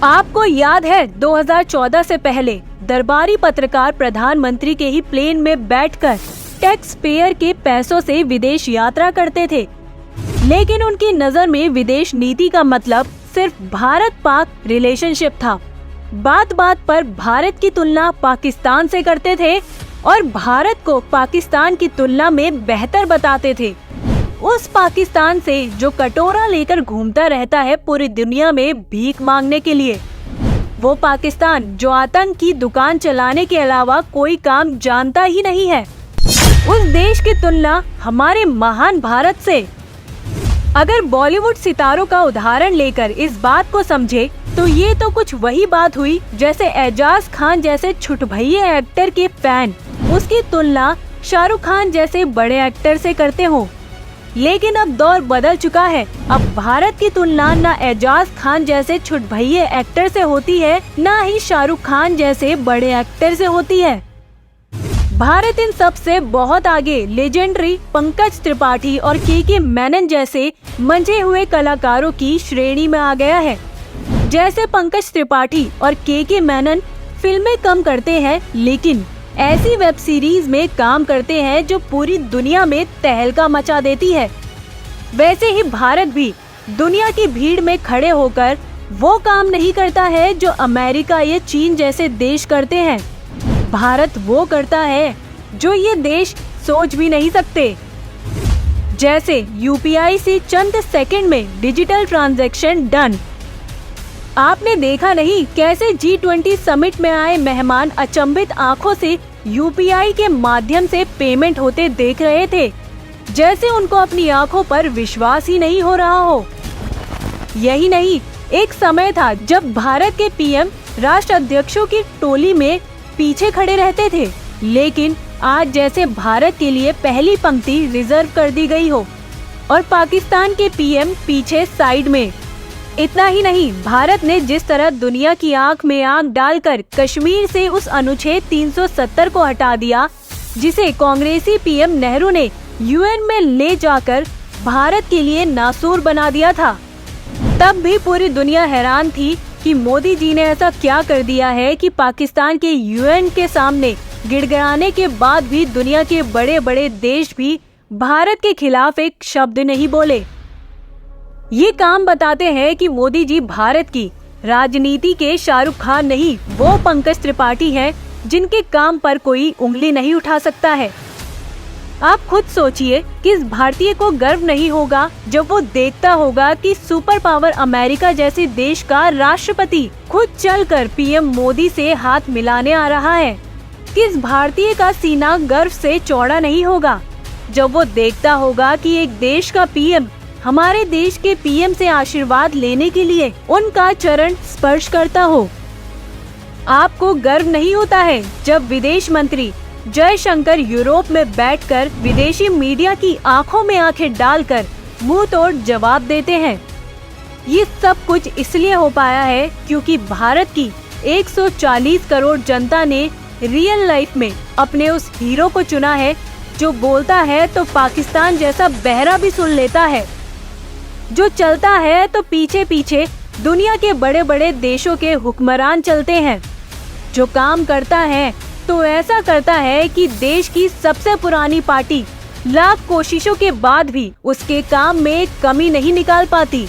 आपको याद है 2014 से पहले दरबारी पत्रकार प्रधानमंत्री के ही प्लेन में बैठकर टैक्स पेयर के पैसों से विदेश यात्रा करते थे, लेकिन उनकी नजर में विदेश नीति का मतलब सिर्फ भारत पाक रिलेशनशिप था। बात बात पर भारत की तुलना पाकिस्तान से करते थे और भारत को पाकिस्तान की तुलना में बेहतर बताते थे। उस पाकिस्तान से जो कटोरा लेकर घूमता रहता है पूरी दुनिया में भीख मांगने के लिए, वो पाकिस्तान जो आतंक की दुकान चलाने के अलावा कोई काम जानता ही नहीं है, उस देश की तुलना हमारे महान भारत से। अगर बॉलीवुड सितारों का उदाहरण लेकर इस बात को समझे तो ये तो कुछ वही बात हुई जैसे एजाज खान जैसे छुटभैये एक्टर के फैन उसकी तुलना शाहरुख खान जैसे बड़े एक्टर से करते हो। लेकिन अब दौर बदल चुका है। अब भारत की तुलना न एजाज खान जैसे छुटभैये एक्टर से होती है, न ही शाहरुख खान जैसे बड़े एक्टर से होती है। भारत इन सब से बहुत आगे लेजेंडरी पंकज त्रिपाठी और के मेनन जैसे मंझे हुए कलाकारों की श्रेणी में आ गया है। जैसे पंकज त्रिपाठी और के मेनन फिल्में कम करते हैं, लेकिन ऐसी वेब सीरीज में काम करते हैं जो पूरी दुनिया में तहलका मचा देती है। वैसे ही भारत भी दुनिया की भीड़ में खड़े होकर वो काम नहीं करता है जो अमेरिका या चीन जैसे देश करते हैं। भारत वो करता है जो ये देश सोच भी नहीं सकते। जैसे यूपीआई से चंद सेकंड में डिजिटल ट्रांजैक्शन डन। आपने देखा नहीं कैसे G20 समिट में आए मेहमान अचंभित आंखों से यूपीआई के माध्यम से पेमेंट होते देख रहे थे, जैसे उनको अपनी आंखों पर विश्वास ही नहीं हो रहा हो। यही नहीं, एक समय था जब भारत के पीएम राष्ट्र अध्यक्षों की टोली में पीछे खड़े रहते थे, लेकिन आज जैसे भारत के लिए पहली पंक्ति रिजर्व कर दी गई हो और पाकिस्तान के पीएम पीछे साइड में। इतना ही नहीं, भारत ने जिस तरह दुनिया की आंख में आंख डालकर कश्मीर से उस अनुच्छेद 370 को हटा दिया, जिसे कांग्रेसी पीएम नेहरू ने यूएन में ले जाकर भारत के लिए नासूर बना दिया था। तब भी पूरी दुनिया हैरान थी कि मोदी जी ने ऐसा क्या कर दिया है कि पाकिस्तान के यूएन के सामने गिड़गिड़ाने के बाद भी दुनिया के बड़े बड़े देश भी भारत के खिलाफ एक शब्द नहीं बोले। ये काम बताते हैं कि मोदी जी भारत की राजनीति के शाहरुख खान नहीं, वो पंकज त्रिपाठी हैं जिनके काम पर कोई उंगली नहीं उठा सकता है। आप खुद सोचिए, किस भारतीय को गर्व नहीं होगा जब वो देखता होगा कि सुपर पावर अमेरिका जैसे देश का राष्ट्रपति खुद चलकर पीएम मोदी से हाथ मिलाने आ रहा है। किस भारतीय का सीना गर्व से चौड़ा नहीं होगा जब वो देखता होगा कि एक देश का पीएम हमारे देश के पीएम से आशीर्वाद लेने के लिए उनका चरण स्पर्श करता हो। आपको गर्व नहीं होता है जब विदेश मंत्री जयशंकर यूरोप में बैठकर विदेशी मीडिया की आंखों में आंखें डालकर मुंह तोड़ जवाब देते हैं। ये सब कुछ इसलिए हो पाया है क्योंकि भारत की 140 करोड़ जनता ने रियल लाइफ में अपने उस हीरो को चुना है जो बोलता है तो पाकिस्तान जैसा बहरा भी सुन लेता है, जो चलता है तो पीछे पीछे दुनिया के बड़े बड़े देशों के हुक्मरान चलते हैं, जो काम करता है तो ऐसा करता है कि देश की सबसे पुरानी पार्टी लाख कोशिशों के बाद भी उसके काम में कमी नहीं निकाल पाती।